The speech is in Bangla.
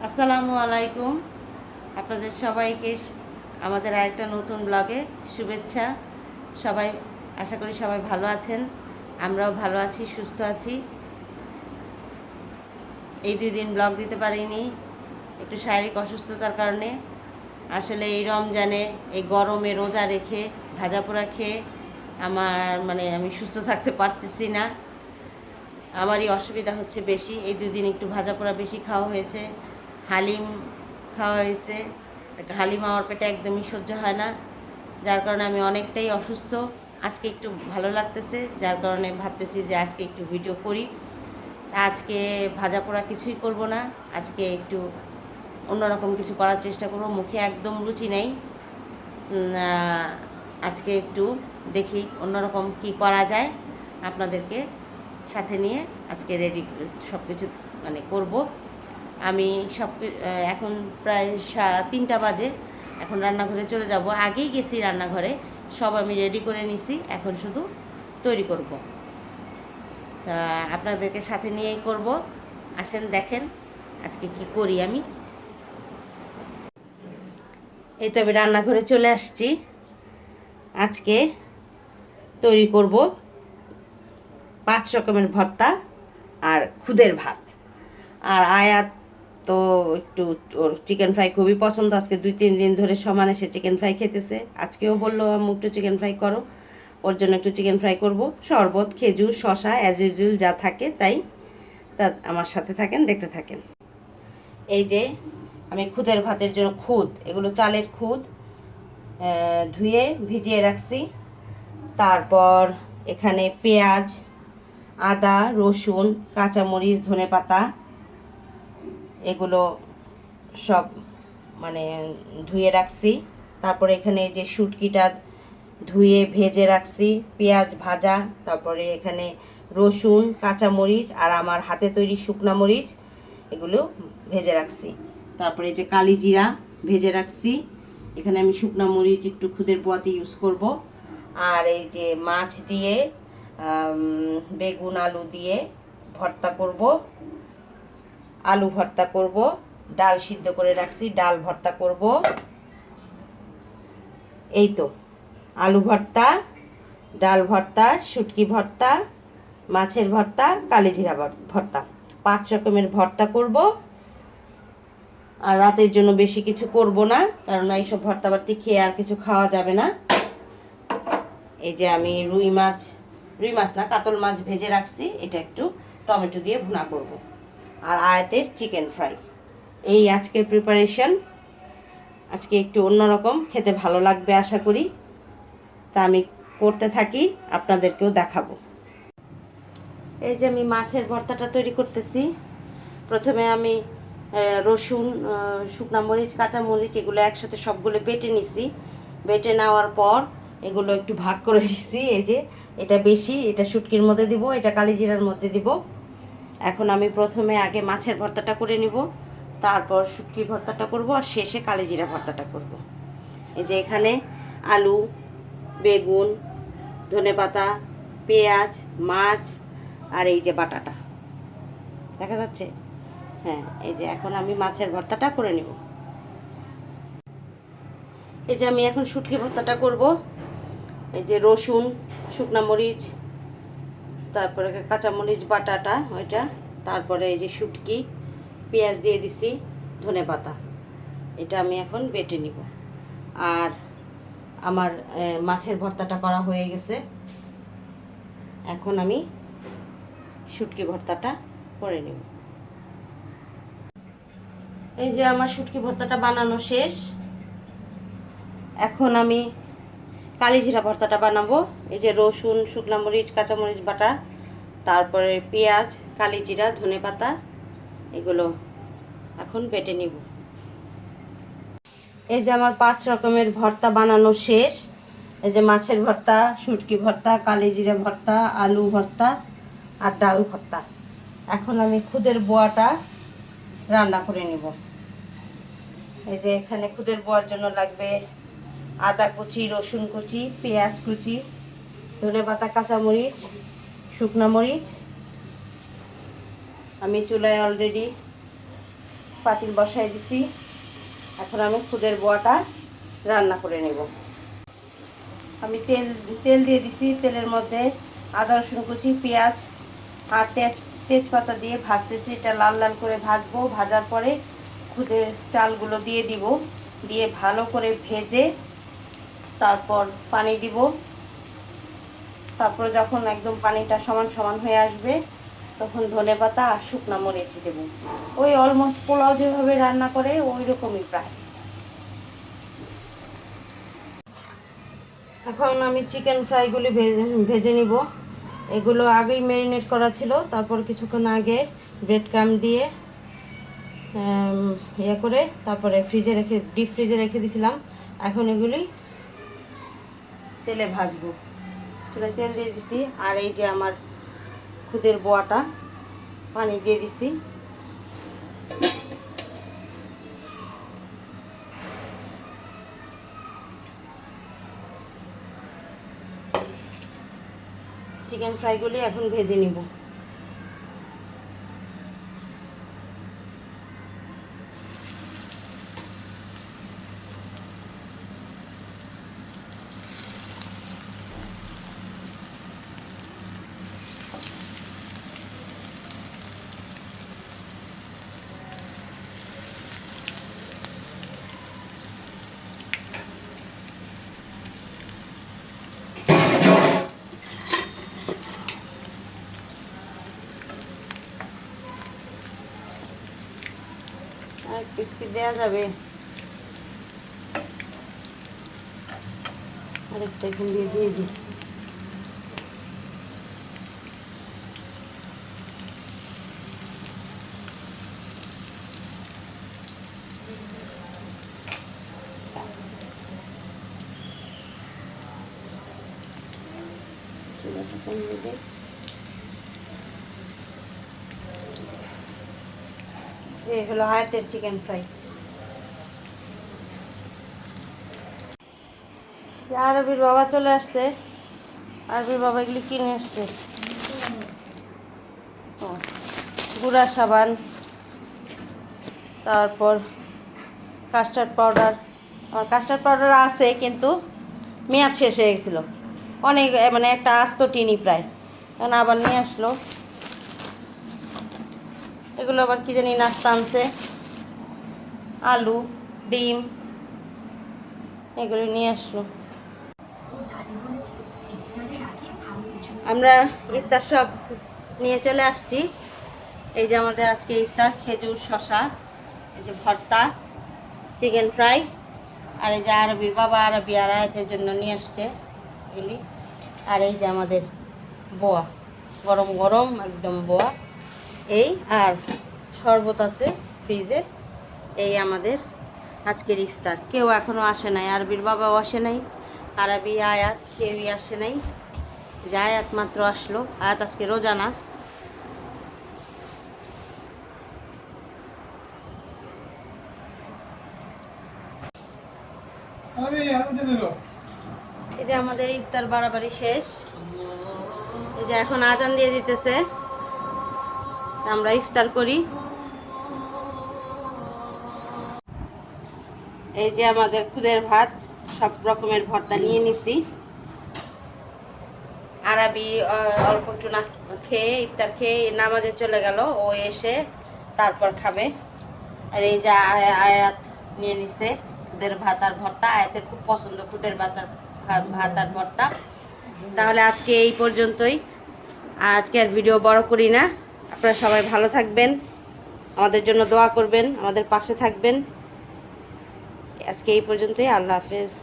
আসসালামু আলাইকুম। আপনাদের সবাইকে আমাদের আরেকটা নতুন ব্লগে শুভেচ্ছা। সবাই আশা করি সবাই ভালো আছেন, আমরাও ভালো আছি, সুস্থ আছি। এই 2 দিন ব্লগ দিতে পারিনি, একটু শারীরিক অসুস্থতার কারণে। আসলে এই রমজানে এই গরমে রোজা রেখে ভাজা পোড়া খেয়ে আমি সুস্থ থাকতে পারতেছি না। আমারই অসুবিধা হচ্ছে বেশি। এই 2 দিন একটু ভাজা পোড়া বেশি খাওয়া হয়েছে, হালিম খাওয়া হয়েছে। হালিম আমার পেটে একদমই সহ্য হয় না, যার কারণে আমি অনেকটাই অসুস্থ। আজকে একটু ভালো লাগতেছে, যার কারণে ভাবতেছি যে আজকে একটু ভিডিও করি। আজকে ভাজা পোড়া কিছুই করব না, আজকে একটু অন্যরকম কিছু করার চেষ্টা করব। মুখে একদম রুচি নেই। আজকে একটু দেখি অন্যরকম কি করা যায়, আপনাদেরকে সাথে নিয়ে আজকে রেডি সব কিছু করব। আমি এখন প্রায় 3টা বাজে, এখন রান্নাঘরে চলে যাব। আগেই গেছি রান্নাঘরে, সব আমি রেডি করে নিছি, এখন শুধু তৈরি করব। তা আপনাদেরকে সাথে নিয়েই করব। আসেন দেখেন আজকে কি করি আমি। এই তো আমি রান্নাঘরে চলে আসছি। আজকে তৈরি করব 5 রকমের ভর্তা আর খুদের ভাত। আর আয়াত তো একটু ওর চিকেন ফ্রাই খুবই পছন্দ। আজকে 2-3 দিন ধরে সমানে সে চিকেন ফ্রাই খেতেছে। আজকেও বললো আম্মু একটু চিকেন ফ্রাই করো, ওর জন্য একটু চিকেন ফ্রাই করব। শরবত, খেজুর, শশা, অ্যাজ ইউজুয়াল যা থাকে তাই। তা আমার সাথে থাকেন, দেখতে থাকেন। এই যে আমি খুদের ভাতের জন্য এগুলো চালের খুদ ধুয়ে ভিজিয়ে রাখছি। তারপর এখানে পেঁয়াজ, আদা, রসুন, কাঁচামরিচ, ধনেপাতা এগুলো সব ধুয়ে রাখছি। তারপরে এখানে যে শুটকিটা ধুয়ে ভেজে রাখছি, পেঁয়াজ ভাজা, তারপরে এখানে রসুন, কাঁচামরিচ আর আমার হাতে তৈরি শুকনা মরিচ এগুলো ভেজে রাখছি। তারপরে যে কালি জিরা ভেজে রাখছি। এখানে আমি শুকনা মরিচ একটু খুদের বোয়াতে ইউজ করব। আর এই যে মাছ দিয়ে বেগুন আলু দিয়ে ভর্তা করব, আলু ভর্তা করব, ডাল সিদ্ধ করে রাখছি, ডাল ভর্তা করব। এই তো আলু ভর্তা, ডাল ভর্তা, শুটকি ভর্তা, মাছের ভর্তা, কালিজিরা ভর্তা, 5 রকমের ভর্তা করব। আর রাতের জন্য বেশি কিছু করব না, কারণ এইসব ভর্তা ভর্তি খেয়ে আর কিছু খাওয়া যাবে না। এই যে আমি রুই মাছ না, কাতল মাছ ভেজে রাখছি, এটা একটু টমেটো দিয়ে ভুনা করব। আর আয়াতের চিকেন ফ্রাই। এই আজকের প্রিপারেশন। আজকে একটু অন্যরকম, খেতে ভালো লাগবে আশা করি। তা আমি করতে থাকি, আপনাদেরকেও দেখাবো। এই যে আমি মাছের ভর্তাটা তৈরি করতেছি। প্রথমে আমি রসুন, শুকনা মরিচ, কাঁচা মরিচ এগুলো একসাথে সবগুলো বেটে নিছি। বেটে নেওয়ার পর এগুলো একটু ভাগ করে নিছি। এই যে এটা বেশি, এটা শুটকির মধ্যে দিব, এটা কালিজিরার মধ্যে দিব। এখন আমি প্রথমে আগে মাছের ভর্তাটা করে নিব, তারপর শুটকির ভর্তাটা করব, আর শেষে কালিজিরা ভর্তাটা করব। এই যে এখানে আলু, বেগুন, ধনেপাতা, পেঁয়াজ, মাছ আর এই যে বাটাটা দেখা যাচ্ছে। হ্যাঁ, এই যে এখন আমি মাছের ভর্তাটা করে নেব। এই যে আমি এখন শুটকি ভর্তাটা করব। এই যে রসুন, শুকনা মরিচ, তারপরে কাঁচামরিচ বাটাটা ওইটা, তারপরে এই যে শুটকি, পেঁয়াজ দিয়ে দিছি, ধনেপাতা, এটা আমি এখন বেটে নিব। আর আমার মাছের ভর্তাটা করা হয়ে গেছে। এখন আমি শুটকি ভর্তাটা করে নেব। এই যে আমার শুটকি ভর্তাটা বানানো শেষ। এখন আমি কালিজিরা ভর্তাটা বানাবো। এই যে রসুন, শুকনা মরিচ, কাঁচামরিচ বাটা, তারপরে পেঁয়াজ, কালিজিরা, ধনেপাতা এগুলো এখন বেটে নিব। এই যে আমার 5 রকমের ভর্তা বানানো শেষ। এই যে মাছের ভর্তা, শুটকি ভর্তা, কালিজিরা ভর্তা, আলু ভর্তা আর ডাল ভর্তা। এখন আমি খুদের বোয়াটা রান্না করে নিব। এই যে এখানে খুদের বোয়ার জন্য লাগবে আদা কুচি, রসুন কুচি, পেঁয়াজ কুচি, ধনেপাতা, কাঁচামরিচ, শুকনো মরিচ। আমি চুলায় অলরেডি পাতিল বসাই দিছি। এখন আমি খুদের বোয়াটা রান্না করে নেব। আমি তেল দিয়ে দিছি। তেলের মধ্যে আদা রসুন কুচি, পেঁয়াজ আর তেজপাতা দিয়ে ভাজতেছি। এটা লাল লাল করে ভাজবো। ভাজার পরে খুদের চালগুলো দিয়ে দিব, দিয়ে ভালো করে ভেজে তারপর পানি দিব। তারপর যখন একদম পানিটা সমান সমান হয়ে আসবে তখন ধনেপাতা আর শুকনা মরিচ দেব। ওই অলমোস্ট পোলাও যেভাবে রান্না করে ওই রকমই প্রায়। এখন আমি চিকেন ফ্রাইগুলি ভেজে নিব। এগুলো আগেই ম্যারিনেট করা ছিল, তারপর কিছুক্ষণ আগে ব্রেড ক্রাম্ব দিয়ে ইয়ে করে তারপরে ডিপ ফ্রিজে রেখে দিয়েছিলাম। এখন এগুলি তেলে ভাজবো। চুলায় তেল দিয়ে দিছি। আর এই যে আমার খুদের বোয়াটা পানি দিয়ে দিছি। চিকেন ফ্রাইগুলি এখন ভেজে নিব। আর পিসকি দেওয়া যাবে, আরেকটা এখান দিয়ে দিয়ে দিই। চুলাটা কমিয়ে দেয়। এই হলো আয়াতের চিকেন ফ্রাই। আরবির বাবা চলে আসছে। আরবির বাবা এগুলি কিনে আসছে। গুঁড়া সাবান, তারপর কাস্টার্ড পাউডার। আমার কাস্টার্ড পাউডার আছে কিন্তু মেয়াদ শেষ হয়ে গেছিলো অনেক, মানে একটা আস্ত টিনি প্রায়। এখন আবার নিয়ে আসলো। এগুলো আবার কি জানি নাস্তা আনছে, আলু, ডিম, এগুলো নিয়ে আসলো। আমরা ইফতার সব নিয়ে চলে আসছি। এই যে আমাদের আজকে ইফতার, খেজুর, শসা, এই যে ভর্তা, চিকেন ফ্রাই, আর এই যে আরবির বাবা আরবি আর আয়াতের জন্য নিয়ে আসছে এগুলি। আর এই যে আমাদের বোয়া, গরম গরম একদম বোয়া। এই আর শরবত আছে ফ্রিজে। এই আমাদের আজকের ইফতার। কেউ এখনও আসে নাই, আরবির বাবাও আসে নাই, আরবি আয়াত কেউই আসে নাই। যে আয়াত মাত্র আসলো। আয়াত আজকে রোজা না। এই যে আমাদের ইফতার বাড়াবাড়ি শেষ। এই যে এখন আজান দিয়ে দিতেছে, আমরা ইফতার করি। এই যে আমাদের খুদের ভাত, সব রকমের ভর্তা নিয়ে নিছি। আরবি অল্প একটু খেয়ে ইফতার খেয়ে নামাজে চলে গেল, ও এসে তারপর খাবে। আর এই যে আয়াত নিয়ে নিছে খুদের ভাত আর ভর্তা। আয়াতের খুব পছন্দ খুদের ভাত আর ভর্তা। তাহলে আজকে এই পর্যন্তই। আজকে আর ভিডিও বড় করি না। আপনারা সবাই ভালো থাকবেন, আমাদের জন্য দোয়া করবেন, আমাদের পাশে থাকবেন। আজকে এই পর্যন্তই। আল্লাহ হাফেজ।